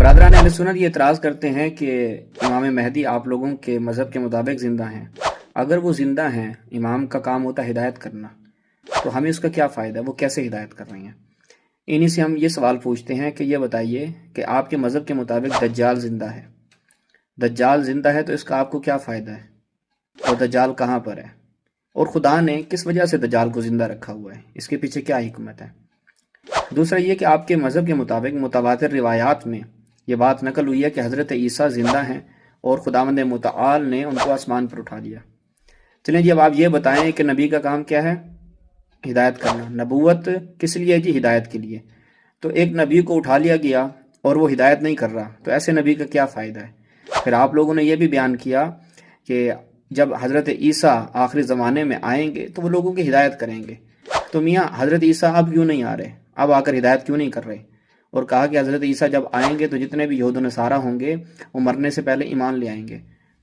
برادران اہل سنت یہ اعتراض کرتے ہیں کہ امام مہدی آپ لوگوں کے مذہب کے مطابق زندہ ہیں۔ اگر وہ زندہ ہیں، امام کا کام ہوتا ہے ہدایت کرنا، تو ہمیں اس کا کیا فائدہ ہے؟ وہ کیسے ہدایت کر رہے ہیں؟ انہی سے ہم یہ سوال پوچھتے ہیں کہ یہ بتائیے کہ آپ کے مذہب کے مطابق دجال زندہ ہے، دجال زندہ ہے تو اس کا آپ کو کیا فائدہ ہے؟ اور دجال کہاں پر ہے؟ اور خدا نے کس وجہ سے دجال کو زندہ رکھا ہوا ہے؟ اس کے پیچھے کیا حکمت ہے؟ دوسرا یہ کہ آپ کے مذہب کے مطابق متواتر روایات میں یہ بات نقل ہوئی ہے کہ حضرت عیسیٰ زندہ ہیں اور خداوند متعال نے ان کو آسمان پر اٹھا لیا۔ چلیں جی، اب آپ یہ بتائیں کہ نبی کا کام کیا ہے؟ ہدایت کرنا۔ نبوت کس لیے جی؟ ہدایت کے لیے۔ تو ایک نبی کو اٹھا لیا گیا اور وہ ہدایت نہیں کر رہا، تو ایسے نبی کا کیا فائدہ ہے؟ پھر آپ لوگوں نے یہ بھی بیان کیا کہ جب حضرت عیسیٰ آخری زمانے میں آئیں گے تو وہ لوگوں کی ہدایت کریں گے۔ تو میاں حضرت عیسیٰ اب کیوں نہیں آ رہے؟ اب آ کر ہدایت کیوں نہیں کر رہے؟ اور کہا کہ حضرت عیسیٰ جب آئیں گے تو جتنے بھی یہود و نصارہ ہوں گے وہ مرنے سے پہلے ایمان لے آئیں گے۔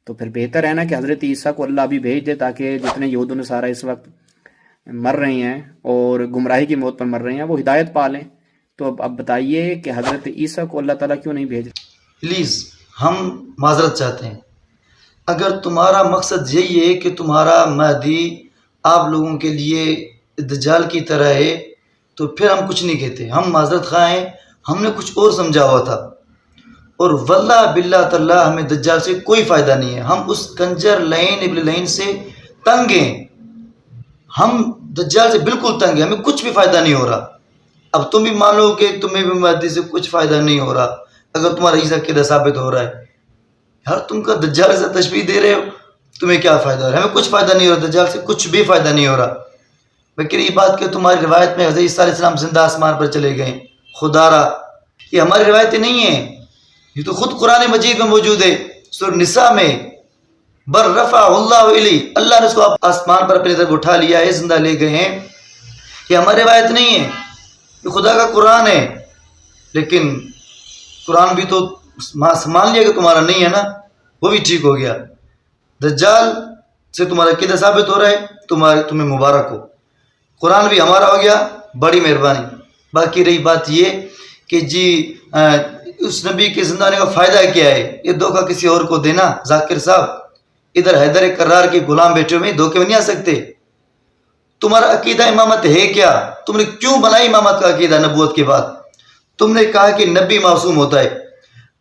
تو پھر بہتر ہے نا کہ حضرت عیسیٰ کو اللہ ابھی بھیج دے، تاکہ جتنے یہود و نصارہ اس وقت مر رہے ہیں اور گمراہی کی موت پر مر رہے ہیں وہ ہدایت پا لیں۔ تو اب بتائیے کہ حضرت عیسیٰ کو اللہ تعالیٰ کیوں نہیں بھیج رہے؟ پلیز ہم معذرت چاہتے ہیں، اگر تمہارا مقصد یہی ہے کہ تمہارا مہدی آپ لوگوں کے لیے دجال کی طرح ہے تو پھر ہم کچھ نہیں کہتے، ہم معذرت خواہ ہیں، ہم نے کچھ اور سمجھا ہوا تھا، اور واللہ باللہ تعالیٰ ہمیں دجال سے کوئی فائدہ نہیں ہے۔ ہم اس کنجر لعین ابن لعین سے تنگ ہیں، ہم دجال سے بالکل تنگ ہیں، ہمیں کچھ بھی فائدہ نہیں ہو رہا۔ اب تم بھی مانو کہ تمہیں بھی مہدی سے کچھ فائدہ نہیں ہو رہا، اگر تمہارا عیسیٰ قیدہ ثابت ہو رہا ہے۔ یار تم کا دجال سے تشبیہ دے رہے ہو، تمہیں کیا فائدہ ہو رہا ہے؟ ہمیں کچھ فائدہ نہیں ہو رہا، دجال سے کچھ بھی فائدہ نہیں ہو رہا۔ لیکن یہ بات کہ تمہاری روایت میں حضرت عیسیٰ علیہ السلام زندہ آسمان پر چلے گئے، خدا را، یہ ہماری روایتیں نہیں ہیں، یہ تو خود قرآن مجید میں موجود ہے۔ سورہ نساء میں بر رفع اللہ علی، اللہ نے اس کو آسمان پر اپنی طرف اٹھا لیا ہے، زندہ لے گئے ہیں۔ یہ ہماری روایت نہیں ہے، یہ خدا کا قرآن ہے۔ لیکن قرآن بھی تو مان لیا کہ تمہارا نہیں ہے نا، وہ بھی ٹھیک ہو گیا۔ دجال سے تمہارا قیدہ ثابت ہو رہا ہے، تمہیں مبارک ہو، قرآن بھی ہمارا ہو گیا، بڑی مہربانی۔ باقی رہی بات یہ کہ جی اس نبی کے زندہ ہونے کا فائدہ کیا ہے؟ یہ دھوکہ کسی اور کو دینا۔ ذاکر صاحب ادھر حیدر کرار کے غلام بیٹھے ہوئے دھوکے میں نہیں آ سکتے۔ تمہارا عقیدہ امامت ہے کیا؟ تم نے کیوں بنائی امامت کا عقیدہ نبوت کے بعد؟ تم نے کہا کہ نبی معصوم ہوتا ہے۔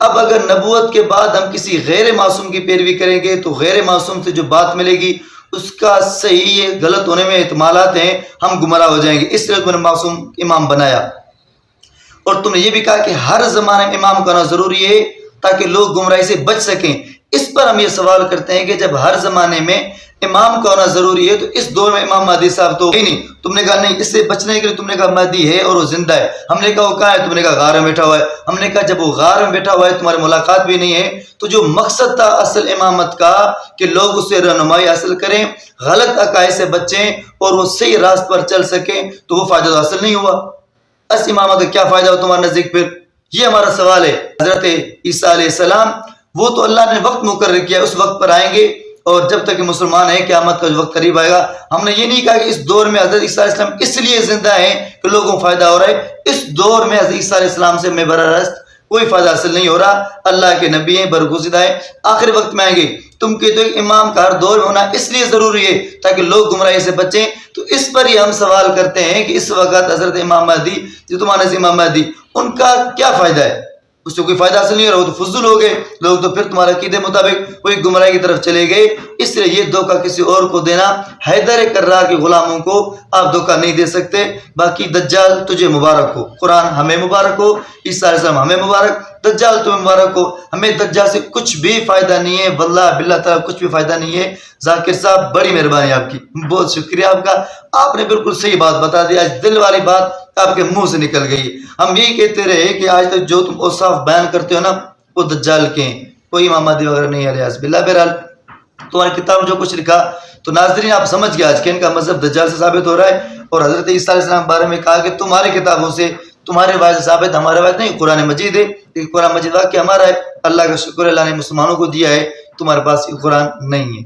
اب اگر نبوت کے بعد ہم کسی غیر معصوم کی پیروی کریں گے تو غیر معصوم سے جو بات ملے گی اس کا صحیح غلط ہونے میں احتمالات ہیں، ہم گمراہ ہو جائیں گے۔ اس لیے تم نے معصوم امام بنایا، اور تم نے یہ بھی کہا کہ ہر زمانے میں امام کرنا ضروری ہے تاکہ لوگ گمراہی سے بچ سکیں۔ اس پر ہم یہ سوال کرتے ہیں کہ جب ہر زمانے میں امام کا ہونا ضروری ہے تو اس دور میں امام مہدی صاحب تو ہی نہیں۔ تم نے کہا نہیں، اس سے بچنے کے لیے تم نے کہا مہدی ہے اور وہ زندہ ہے۔ ہم نے کہا وہ کہاں ہے؟ تم نے کہا غار میں بیٹھا ہوا ہے۔ ہم نے کہا جب وہ غار میں بیٹھا ہوا ہے تمہاری ملاقات بھی نہیں ہے، تو جو مقصد تھا اصل امامت کا کہ لوگ اس سے رہنمائی حاصل کریں، غلط عقائد سے بچیں اور وہ صحیح راست پر چل سکیں، تو وہ فائدہ تو حاصل نہیں ہوا۔ اس امامت کا کیا فائدہ ہو تمہارے نزدیک؟ پھر یہ ہمارا سوال ہے۔ حضرت عیسیٰ علیہ السلام وہ تو اللہ نے وقت مقرر کیا، اس وقت پر آئیں گے، اور جب تک کہ مسلمان ہیں قیامت کا جو وقت قریب آئے گا۔ ہم نے یہ نہیں کہا کہ اس دور میں حضرت عیسیٰ علیہ السلام اس لیے زندہ ہیں کہ لوگوں کو فائدہ ہو رہا ہے۔ اس دور میں حضرت عیسیٰ علیہ السلام سے میں براہ راست کوئی فائدہ حاصل نہیں ہو رہا۔ اللہ کے نبی ہیں، برگزیدہ ہیں، آخر وقت میں آئیں گے۔ تم کہتے ہو کہ امام کا ہر دور میں ہونا اس لیے ضروری ہے تاکہ لوگ گمراہی سے بچیں، تو اس پر ہی ہم سوال کرتے ہیں کہ اس وقت حضرت امام مہدی جو تمہارے امام مہدی ان کا کیا فائدہ ہے؟ اس سے کوئی فائدہ حاصل نہیں ہو رہا، وہ تو فضول ہو گئے لوگ، تو پھر تمہارے عقیدے مطابق وہی گمراہی کی طرف چلے گئے۔ اس لیے یہ دھوکہ کسی اور کو دینا، حیدر کرار کے غلاموں کو آپ دھوکہ نہیں دے سکتے۔ باقی دجال تجھے مبارک ہو، قرآن ہمیں مبارک ہو، عیسیٰ علیہ السلام ہمیں مبارک، دجال تمہیں مبارک ہو۔ ہمیں دجال سے کچھ بھی فائدہ نہیں ہے، واللہ باللہ تعالیٰ کچھ بھی فائدہ نہیں ہے۔ ذاکر صاحب بڑی مہربانی آپ کی، بہت شکریہ آپ کا، آپ نے بالکل صحیح بات بتا دی، آج دل والی بات آپ کے منہ سے نکل گئی۔ ہم یہی کہتے رہے کہ آج تک جو تم اوصاف بیان کرتے ہو نا وہ دجال کے ہیں، کوئی امام مہدی وغیرہ نہیں ہے، علیہ باللہ۔ بہرحال تمہاری کتاب میں جو کچھ لکھا تو ناظرین آپ سمجھ گیا آج کہ ان کا مذہب دجال سے ثابت ہو رہا ہے، اور حضرت عیسیٰ علیہ السلام کے بارے میں کہا کہ تمہاری کتابوں سے تمہارے روایت سے ثابت، ہمارے روایت نہیں، قرآن مجید ہے، لیکن قرآن مجید واقعی ہمارا ہے۔ اللہ کا شکر، اللہ نے مسلمانوں کو دیا ہے، تمہارے پاس یہ قرآن نہیں ہے۔